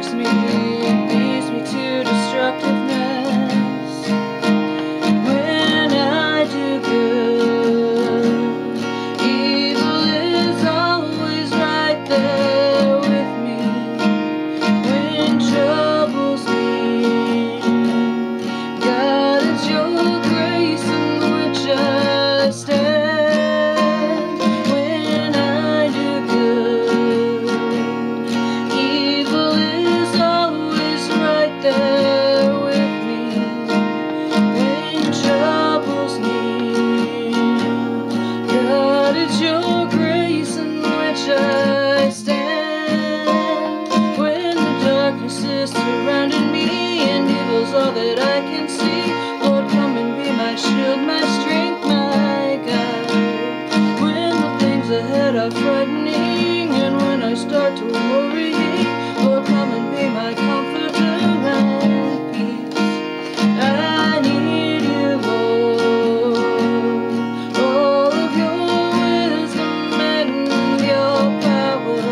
distracts me and leads me to destructiveness. When I do good, evil is always right there with me. When troubles me, God, it's your grace in which I stand. When I do good, evil is always right there with me. When troubles me, God, it's your grace in which I stand. When the darkness is surrounding me and evil's all that I can see, Lord, come and be my shield, my strength, my guide. When the things ahead are frightening and when I start to worry, Lord, come and be my comforter and peace. I need you, Lord. All of your wisdom and your power,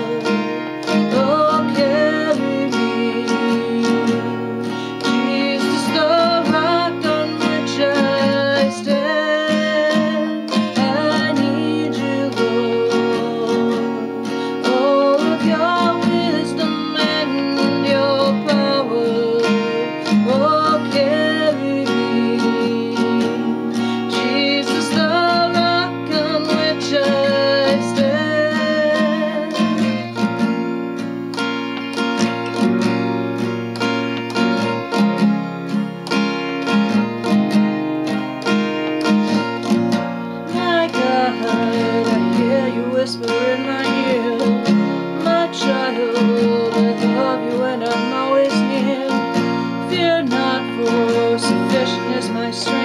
oh, carry me. Jesus, the rock on which I stand. I need you, Lord. All of your wisdom and your power, oh, carry me. Jesus, the rock on which I stand. My God, I hear you whisper in my ear, my child, I love you and I'm always near. Fear not, for sufficient is my strength.